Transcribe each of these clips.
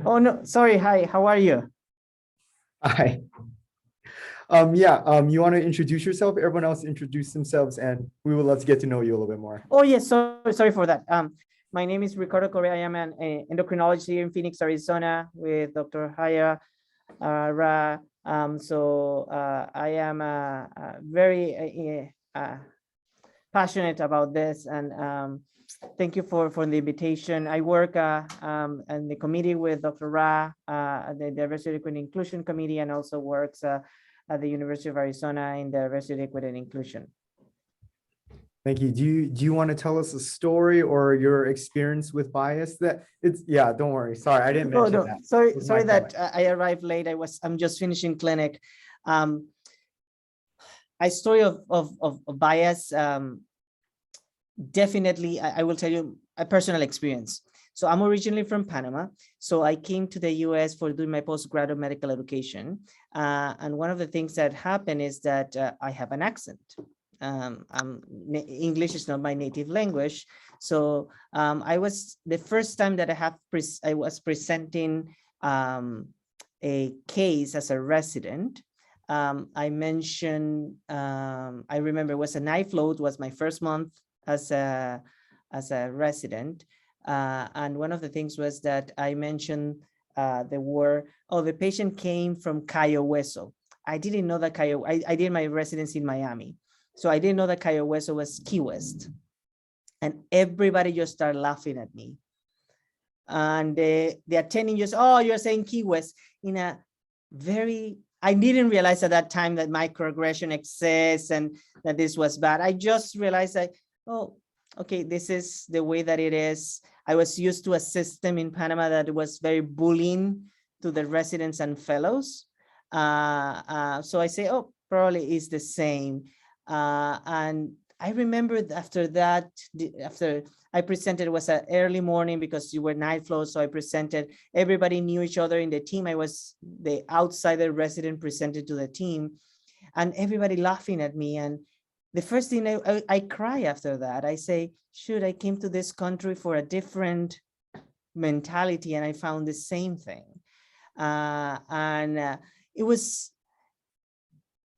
Oh, no, sorry. Hi, how are you? Hi. You want to introduce yourself? Everyone else introduce themselves, and we would love to get to know you a little bit more. Oh, yes, sorry for that. My name is Ricardo Correa. I am an endocrinologist here in Phoenix, Arizona with Dr. Haya Ra. I am very passionate about this, and thank you for the invitation. I work in the committee with Dr. Ra, the Diversity, Equity, and Inclusion Committee, and also works at the University of Arizona in Diversity, Equity, and Inclusion. Thank you. Do you want to tell us a story or your experience with bias? Don't worry. Sorry, I didn't mention that. Sorry that I arrived late. I'm just finishing clinic. A story of bias. Definitely, I will tell you a personal experience. So I'm originally from Panama. So I came to the US for doing my postgraduate medical education. And one of the things that happened is that I have an accent. English is not my native language. So I was the first time that I was presenting a case as a resident. I mentioned, I remember it was a night float, was my first month as a resident. And one of the things was that I mentioned the patient came from Cayo Hueso. I didn't know that I did my residency in Miami. So I didn't know that Cayo Hueso was Key West. And everybody just started laughing at me. And the attending just, oh, you're saying Key West in a very, I didn't realize at that time that microaggression exists and that this was bad. I just realized that, oh, okay, this is the way that it is. I was used to a system in Panama that was very bullying to the residents and fellows. So I say, oh, probably is the same. And I remember after that, after I presented, it was an early morning because you were night flows. So I presented, everybody knew each other in the team. I was the outsider resident presented to the team and everybody laughing at me. And the first thing I cry after that, I say, shoot, I came to this country for a different mentality and I found the same thing.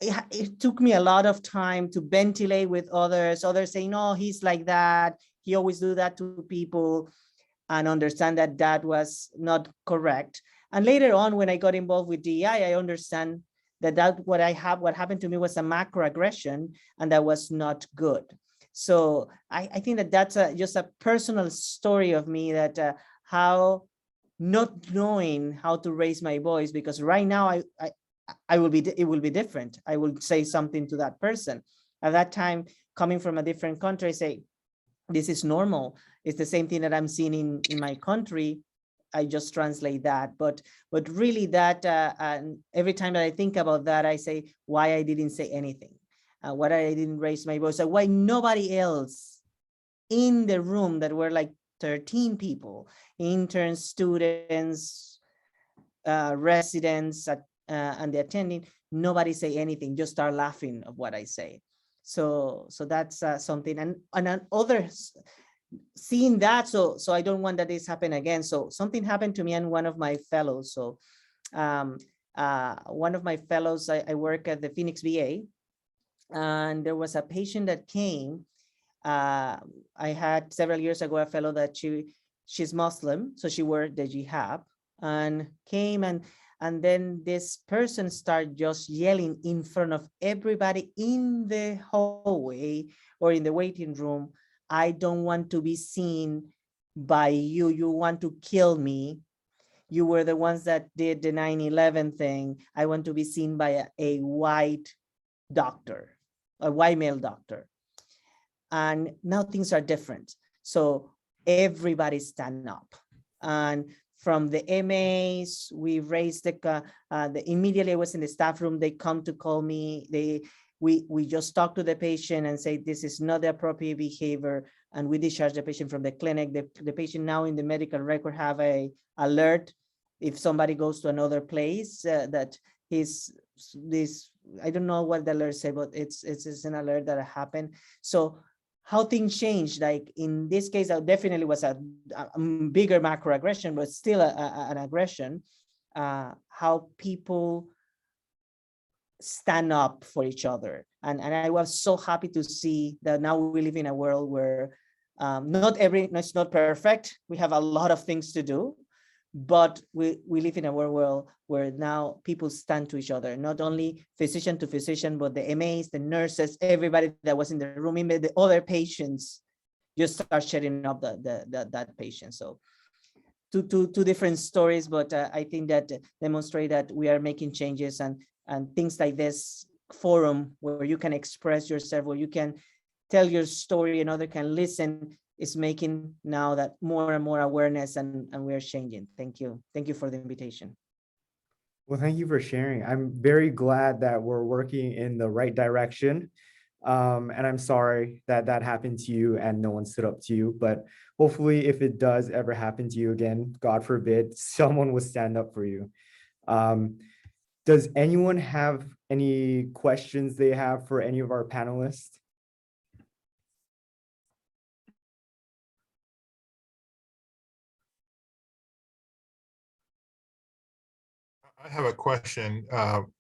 It took me a lot of time to ventilate with others saying, no, he's like that. He always do that to people, and understand that that was not correct. And later on, when I got involved with DEI, I understand that what happened to me was a macroaggression, and that was not good. So I think that that's just a personal story of me, that how not knowing how to raise my voice, because right now it will be different. I will say something to that person. At that time, coming from a different country, I say, this is normal. It's the same thing that I'm seeing in my country. I just translate that. But really that, every time that I think about that, I say why I didn't say anything, why I didn't raise my voice, why nobody else in the room, that were like 13 people, interns, students, residents, and the attending, nobody say anything, just start laughing of what I say. So that's something. And others seeing that, so I don't want that this happen again. So something happened to me and one of my fellows. So one of my fellows, I work at the Phoenix VA, and there was a patient that came. I had several years ago a fellow that she's Muslim, so she wore the hijab, and came, and then this person started just yelling in front of everybody in the hallway or in the waiting room, I don't want to be seen by you. You want to kill me. You were the ones that did the 9/11 thing. I want to be seen by a white doctor, a white male doctor. And now things are different. So everybody stand up. And from the MAs, we raised immediately I was in the staff room, they come to call me. We just talk to the patient and say, this is not the appropriate behavior. And we discharge the patient from the clinic. The patient now in the medical record have a alert. If somebody goes to another place that I don't know what the alert say, but it's an alert that happened. So how things change. Like in this case, it definitely was a bigger macroaggression, but still an aggression. How people stand up for each other. And I was so happy to see that now we live in a world where it's not perfect. We have a lot of things to do, but we live in a world where now people stand to each other, not only physician to physician, but the MAs, the nurses, everybody that was in the room, even the other patients just start sharing up that patient. So two different stories, but I think that demonstrate that we are making changes, and things like this forum where you can express yourself, where you can tell your story and other can listen, is making now that more and more awareness, and we are changing. Thank you. Thank you for the invitation. Well, thank you for sharing. I'm very glad that we're working in the right direction. And I'm sorry that that happened to you and no one stood up to you, but hopefully if it does ever happen to you again, God forbid, someone will stand up for you. Does anyone have any questions they have for any of our panelists? I have a question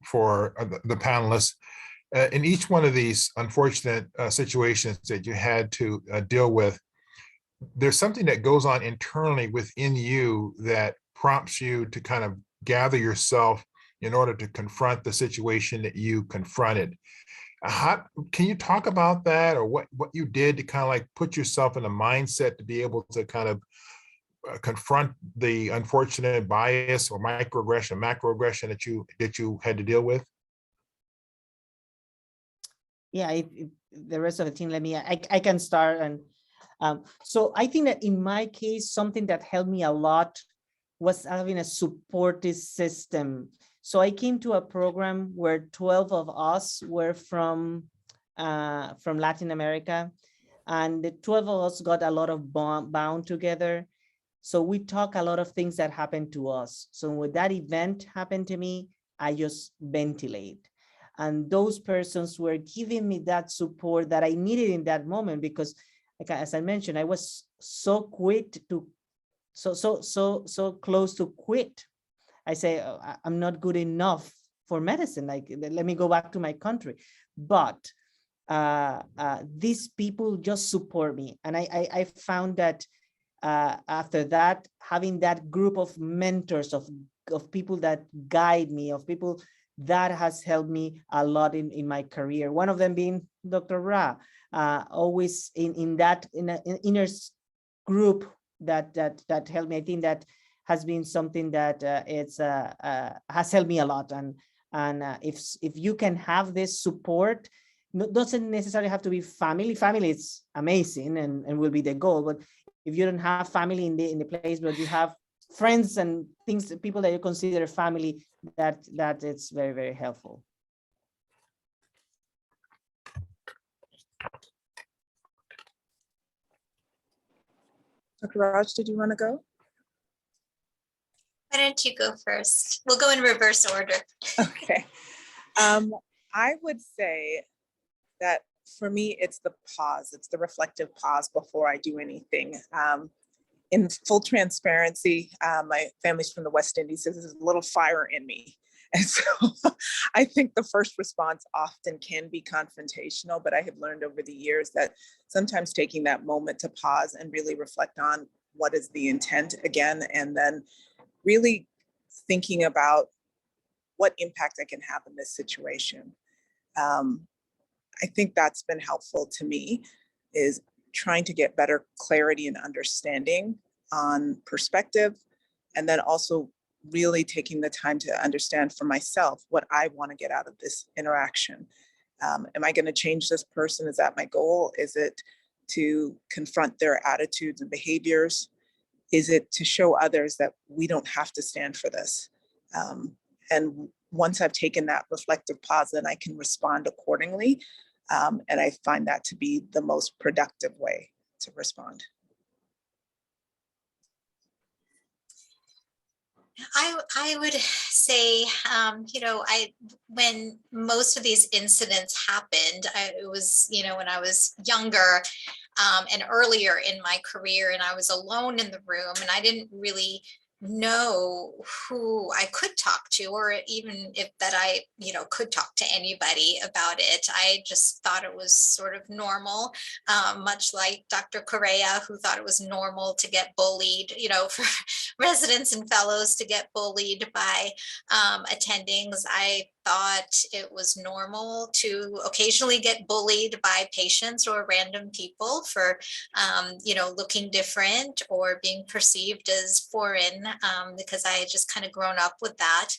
for the panelists. In each one of these unfortunate situations that you had to deal with, there's something that goes on internally within you that prompts you to kind of gather yourself in order to confront the situation that you confronted. How can you talk about that, or what you did to kind of like put yourself in a mindset to be able to kind of confront the unfortunate bias or microaggression, macroaggression that you had to deal with? Yeah, if the rest of the team, I can start. And so I think that in my case, something that helped me a lot was having a supportive system. So I came to a program where 12 of us were from Latin America, and the 12 of us got a lot of bound together. So we talk a lot of things that happened to us. So when that event happened to me, I just ventilate. And those persons were giving me that support that I needed in that moment, because like, as I mentioned, I was so close to quit. I say, oh, I'm not good enough for medicine. Like, let me go back to my country. But these people just support me. And I found that after that, having that group of mentors, of people that guide me, of people that has helped me a lot in my career. One of them being Dr. Ra, always in that inner group that helped me. I think that has been something that has helped me a lot. And if you can have this support, doesn't necessarily have to be family. Family is amazing and will be the goal, but if you don't have family in the place, but you have friends and things, people that you consider family, that it's very, very helpful. Dr. Raj, did you want to go? Why don't you go first? We'll go in reverse order. Okay. I would say that for me, it's the pause. It's the reflective pause before I do anything. In full transparency, my family's from the West Indies, so there's a little fire in me. And so I think the first response often can be confrontational, but I have learned over the years that sometimes taking that moment to pause and really reflect on what is the intent again, and then really thinking about what impact I can have in this situation. I think that's been helpful to me, is trying to get better clarity and understanding on perspective, and then also really taking the time to understand for myself what I want to get out of this interaction. Am I going to change this person? Is that my goal? Is it to confront their attitudes and behaviors? Is it to show others that we don't have to stand for this? And once I've taken that reflective pause, then I can respond accordingly. And I find that to be the most productive way to respond. I would say, when most of these incidents happened, it was, when I was younger, and earlier in my career, and I was alone in the room and I didn't really know who I could talk to, or even if that I, could talk to anybody about it. I just thought it was sort of normal, much like Dr. Correa, who thought it was normal to get bullied, for residents and fellows to get bullied by attendings. I thought it was normal to occasionally get bullied by patients or random people for looking different or being perceived as foreign, because I had just kind of grown up with that.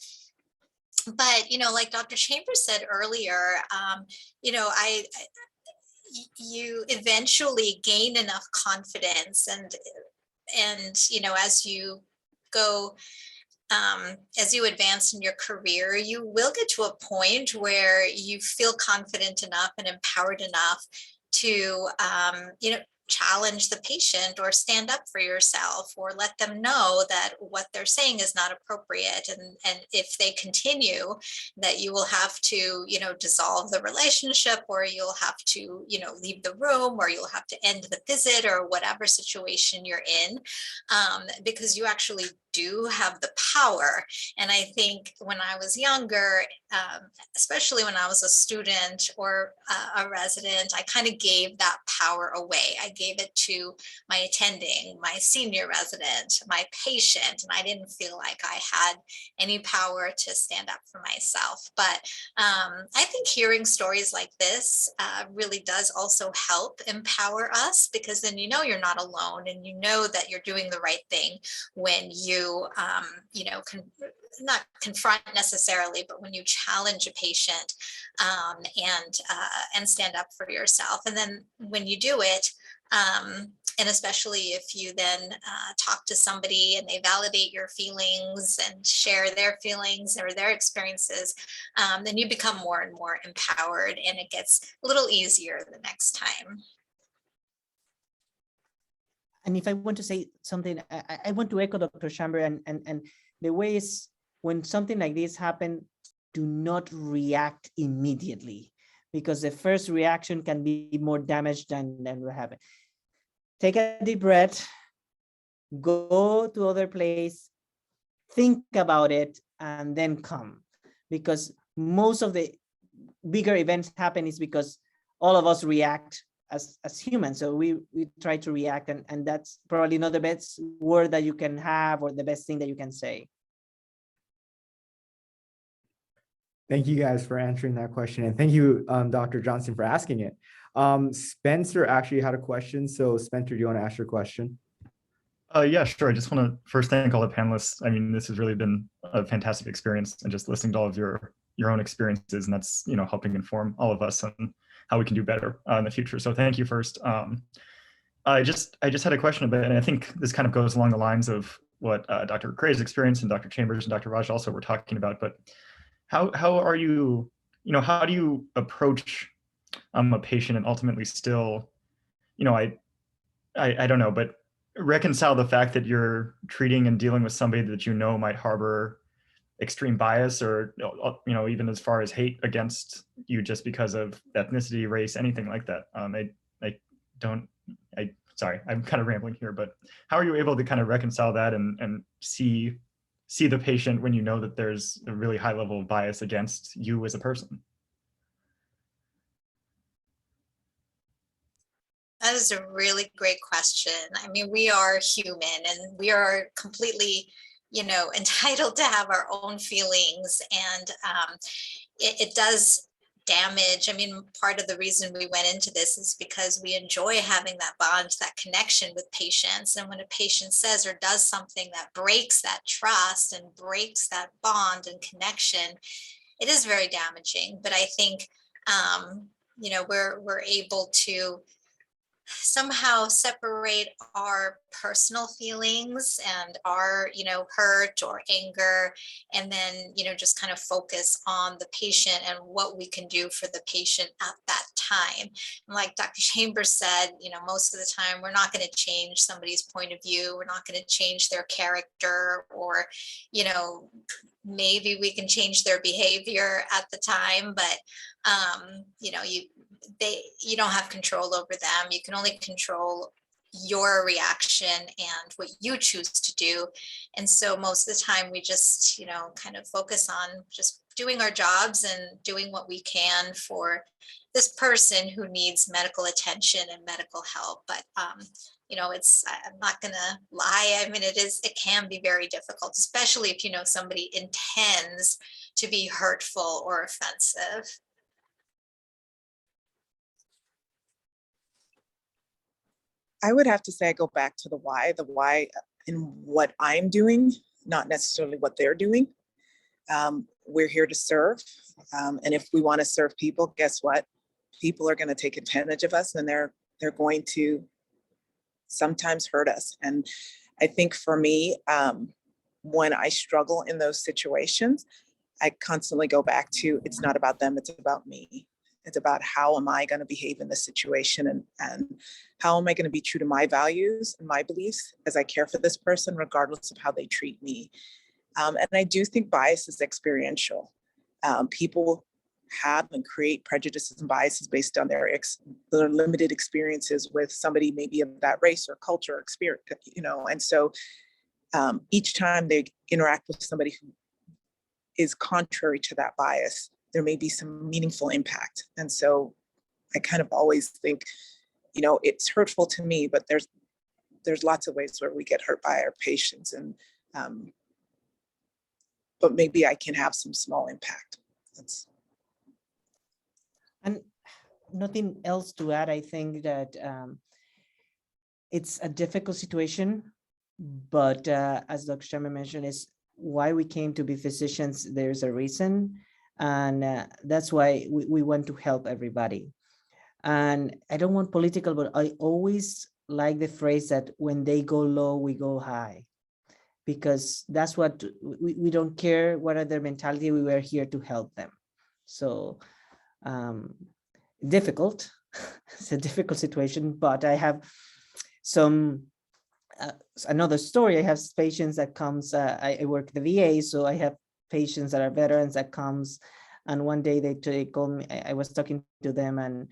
But, like Dr. Chambers said earlier, you eventually gain enough confidence, and as you go, as you advance in your career, you will get to a point where you feel confident enough and empowered enough to, challenge the patient or stand up for yourself or let them know that what they're saying is not appropriate. And if they continue, that you will have to, dissolve the relationship, or you'll have to, leave the room, or you'll have to end the visit, or whatever situation you're in, because you actually do have the power. And I think when I was younger, especially when I was a student or a resident, I kind of gave that power away. I gave it to my attending, my senior resident, my patient, and I didn't feel like I had any power to stand up for myself. But I think hearing stories like this really does also help empower us, because then you're not alone, and that you're doing the right thing when you not confront necessarily, but when you challenge a patient, and stand up for yourself. And then when you do it, and especially if you then talk to somebody and they validate your feelings and share their feelings or their experiences, then you become more and more empowered, and it gets a little easier the next time. And if I want to say something, I want to echo Dr. Chamber, and the way is, when something like this happens, do not react immediately, because the first reaction can be more damage than what happened. Take a deep breath, go to other place, think about it, and then come. Because most of the bigger events happen is because all of us react as humans. So we try to react, and that's probably not the best word that you can have, or the best thing that you can say. Thank you guys for answering that question. And thank you, Dr. Johnson, for asking it. Spencer actually had a question. So Spencer, do you want to ask your question? Yeah, sure. I just want to first thank all the panelists. I mean, this has really been a fantastic experience, and just listening to all of your own experiences, and that's, helping inform all of us on how we can do better in the future. So thank you first. I just had a question about it, and I think this kind of goes along the lines of what Dr. Cray's experience and Dr. Chambers and Dr. Raj also were talking about. But how are you, how do you approach a patient and ultimately still, I don't know, but reconcile the fact that you're treating and dealing with somebody that might harbor extreme bias, or even as far as hate against you just because of ethnicity, race, anything like that. Sorry, I'm kind of rambling here, but how are you able to kind of reconcile that and see the patient when you know that there's a really high level of bias against you as a person? That is a really great question. I mean, we are human, and we are completely, entitled to have our own feelings, and it does damage. I mean, part of the reason we went into this is because we enjoy having that bond, that connection with patients. And when a patient says or does something that breaks that trust and breaks that bond and connection, it is very damaging. But I think, we're able to somehow separate our personal feelings and our, hurt or anger, and then, just kind of focus on the patient and what we can do for the patient at that time. And like Dr. Chambers said, most of the time we're not going to change somebody's point of view. We're not going to change their character, or, maybe we can change their behavior at the time, but, you don't have control over them. You can only control your reaction and what you choose to do. And so most of the time we just, kind of focus on just doing our jobs and doing what we can for this person who needs medical attention and medical help. But, I'm not gonna lie. I mean, it can be very difficult, especially if, somebody intends to be hurtful or offensive. I would have to say I go back to the why in what I'm doing, not necessarily what they're doing. We're here to serve. And if we want to serve people, guess what? People are going to take advantage of us, and they're going to sometimes hurt us. And I think for me, when I struggle in those situations, I constantly go back to, it's not about them, it's about me. It's about how am I going to behave in this situation, and how am I going to be true to my values and my beliefs as I care for this person, regardless of how they treat me. And I do think bias is experiential. People have and create prejudices and biases based on their limited experiences with somebody maybe of that race or culture or experience, and so each time they interact with somebody who is contrary to that bias, there may be some meaningful impact. And so I kind of always think, it's hurtful to me, but there's lots of ways where we get hurt by our patients, and but maybe I can have some small impact. And nothing else to add. I think that it's a difficult situation, but as Dr. Sharma mentioned, is why we came to be physicians. There's a reason, and that's why we want to help everybody. And I don't want political, but I always like the phrase that when they go low, we go high, because that's what we don't care what other mentality. We were here to help them. So difficult. It's a difficult situation, but I have some another story. I have patients that comes, I work the VA, so I have patients that are veterans that comes, and one day they called me. I was talking to them, and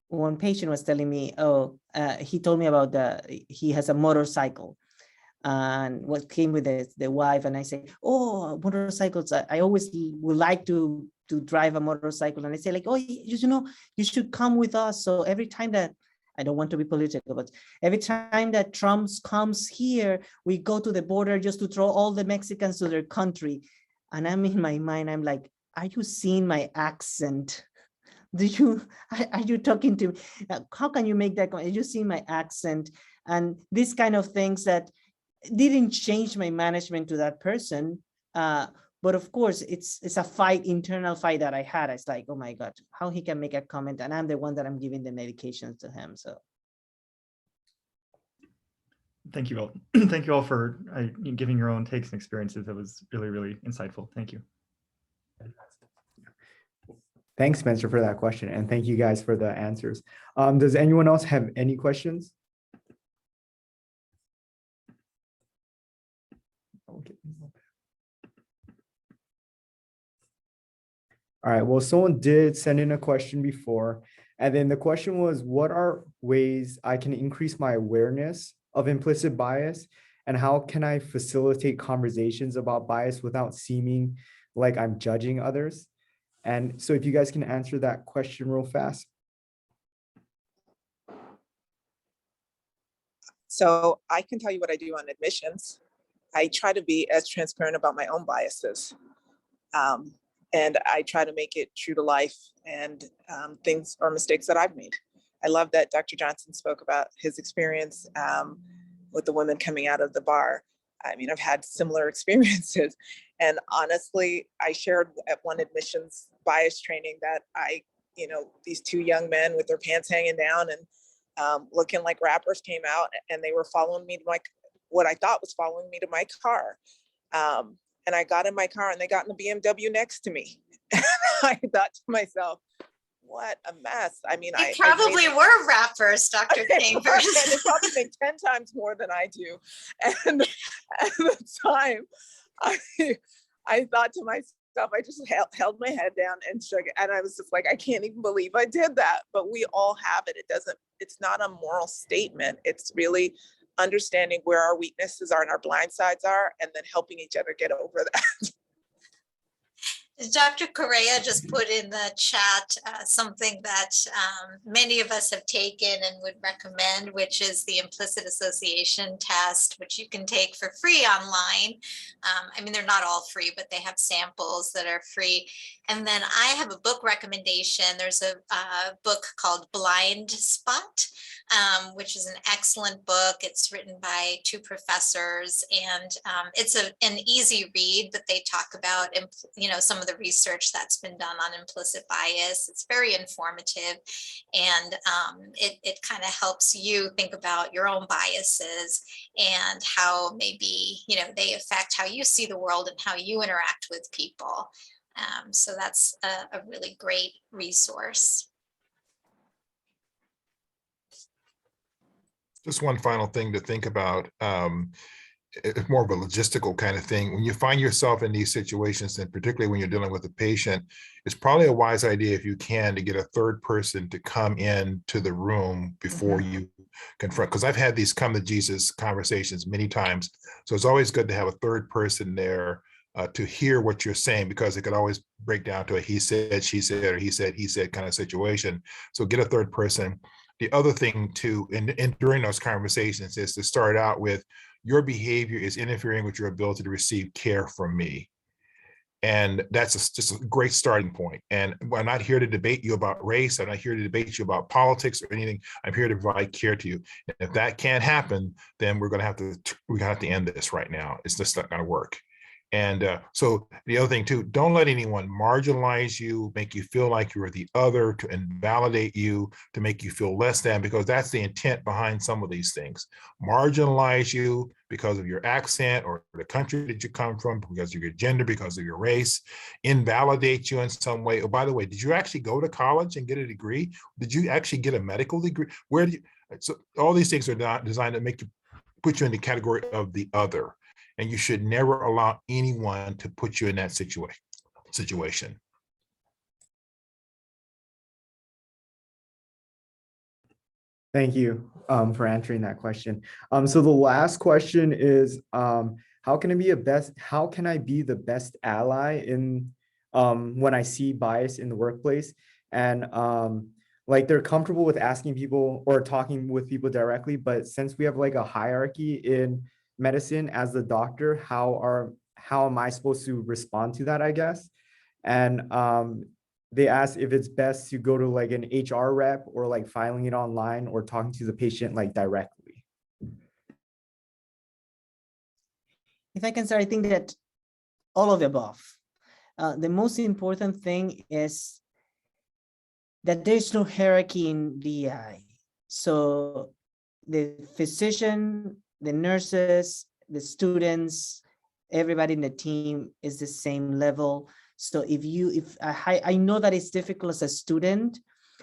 one patient was telling me, he told me about he has a motorcycle, and what came with the wife, and I say, motorcycles, I always would like to drive a motorcycle, and I say like, you should come with us. So every time that, I don't want to be political, but every time that Trump comes here, we go to the border just to throw all the Mexicans to their country. And I'm in my mind, I'm like, are you seeing my accent? Are you talking to me? How can you make that comment? Are you seeing my accent? And these kind of things that didn't change my management to that person. But of course, it's a internal fight that I had. It's like, oh my God, how he can make a comment, and I'm the one that I'm giving the medications to him. So. Thank you all. Thank you all for giving your own takes and experiences. That was really, really insightful. Thank you. Thanks, Spencer, for that question. And thank you guys for the answers. Does anyone else have any questions? Okay. All right, well, someone did send in a question before, and then the question was, what are ways I can increase my awareness of implicit bias, and how can I facilitate conversations about bias without seeming like I'm judging others? And so if you guys can answer that question real fast. So I can tell you what I do on admissions. I try to be as transparent about my own biases. And I try to make it true to life and things or mistakes that I've made. I love that Dr. Johnson spoke about his experience with the women coming out of the bar. I mean, I've had similar experiences. And honestly, I shared at one admissions bias training that these two young men with their pants hanging down and looking like rappers came out, and they were following me to what I thought was following me to my car. And I got in my car and they got in the BMW next to me. I thought to myself, what a mess. I mean, They probably were rappers, Dr. Chambers. And they probably make 10 times more than I do. And at the time, I thought to myself, stuff. I just held my head down and shook it. And I was just like, I can't even believe I did that. But we all have it. It's not a moral statement. It's really understanding where our weaknesses are and our blind sides are, and then helping each other get over that. Dr. Correa just put in the chat something that many of us have taken and would recommend, which is the implicit association test, which you can take for free online. I mean, they're not all free, but they have samples that are free. And then I have a book recommendation. There's a book called Blind Spot, which is an excellent book. It's written by two professors, and it's an easy read, but they talk about, some of the research that's been done on implicit bias. It's very informative, and it kind of helps you think about your own biases and how maybe, they affect how you see the world and how you interact with people. So that's a really great resource. Just one final thing to think about. It's more of a logistical kind of thing. When you find yourself in these situations, and particularly when you're dealing with a patient, it's probably a wise idea, if you can, to get a third person to come in to the room before you confront. Because I've had these come to Jesus conversations many times. So it's always good to have a third person there to hear what you're saying, because it could always break down to a he said, she said, or he said kind of situation. So get a third person. The other thing too, and during those conversations, is to start out with, your behavior is interfering with your ability to receive care from me. And that's just a great starting point. And I'm not here to debate you about race. I'm not here to debate you about politics or anything. I'm here to provide care to you. And if that can't happen, then we're going to have to end this right now. It's just not going to work. And so the other thing too, don't let anyone marginalize you, make you feel like you're the other, to invalidate you, to make you feel less than, because that's the intent behind some of these things. Marginalize you because of your accent or the country that you come from, because of your gender, because of your race, invalidate you in some way. Oh, by the way, did you actually go to college and get a degree? Did you actually get a medical degree? Where did you? So all these things are not designed to put you in the category of the other. And you should never allow anyone to put you in that situation. Thank you for answering that question. So the last question is, how can I be the best ally in when I see bias in the workplace? And like, they're comfortable with asking people or talking with people directly, but since we have like a hierarchy in medicine as the doctor, how am I supposed to respond to that, I guess? And they asked if it's best to go to like an HR rep, or like filing it online, or talking to the patient like directly. If I can start, I think that all of the above. The most important thing is that there's no hierarchy in DI. So the physician, the nurses, the students, everybody in the team is the same level. So if I know that it's difficult as a student,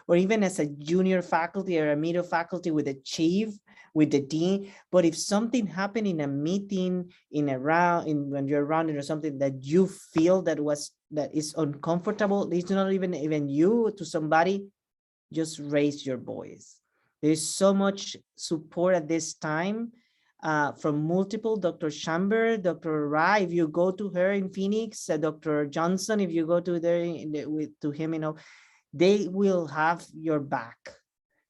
or even as a junior faculty or a middle faculty with a chief, with the dean, but if something happened in a meeting, when you're around it or something that you feel that is uncomfortable, it's not even you, to somebody, just raise your voice. There's so much support at this time from multiple, Dr. Chamber, Dr. Ra, if you go to her in Phoenix, Dr. Johnson, if you go to to him, they will have your back.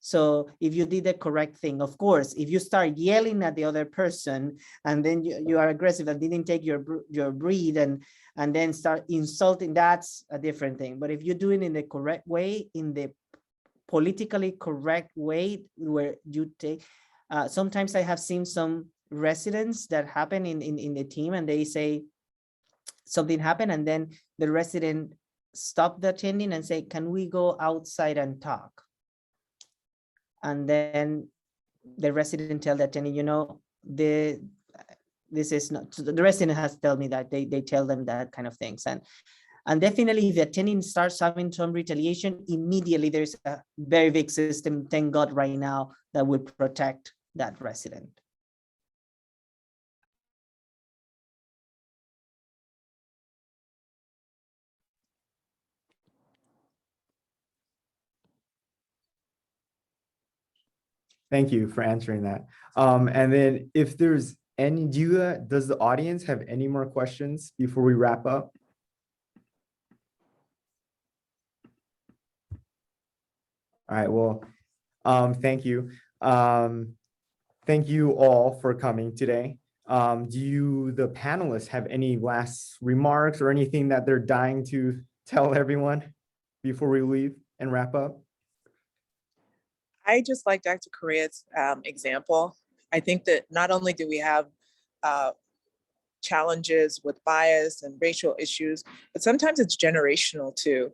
So if you did the correct thing, of course, if you start yelling at the other person and then you are aggressive and didn't take your breath and then start insulting, that's a different thing. But if you do it in the correct way, in the politically correct way, where you take, sometimes I have seen some residents that happen in the team, and they say something happened, and then the resident stop the attending and say, can we go outside and talk? And then the resident tell the attending, this is not, so the resident has told me that they tell them that kind of things. And definitely if the attending starts having some retaliation, immediately there's a very big system, thank God right now, that will protect that resident. Thank you for answering that. And then if there's any, does the audience have any more questions before we wrap up? All right, well, thank you. Thank you all for coming today. Do the panelists have any last remarks or anything that they're dying to tell everyone before we leave and wrap up? I just like Dr. Correa's example. I think that not only do we have challenges with bias and racial issues, but sometimes it's generational too.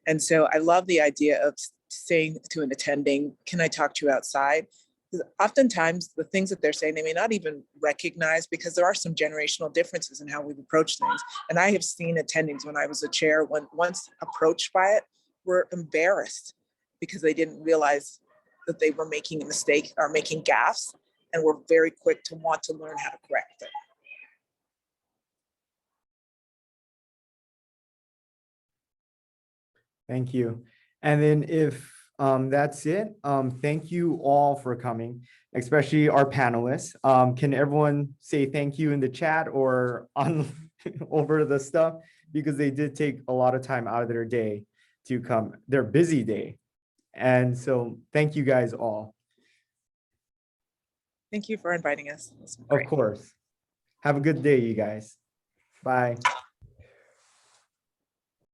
And so I love the idea of saying to an attending, can I talk to you outside? Because oftentimes the things that they're saying, they may not even recognize, because there are some generational differences in how we've approached things. And I have seen attendings when I was a chair, when once approached by it, were embarrassed because they didn't realize that they were making a mistake or making gaffes, and were very quick to want to learn how to correct it. Thank you. And then if that's it, thank you all for coming, especially our panelists. Can everyone say thank you in the chat or on over the stuff? Because they did take a lot of time out of their day to come, their busy day. And so thank you guys all. Thank you for inviting us. Of course. Have a good day, you guys. Bye.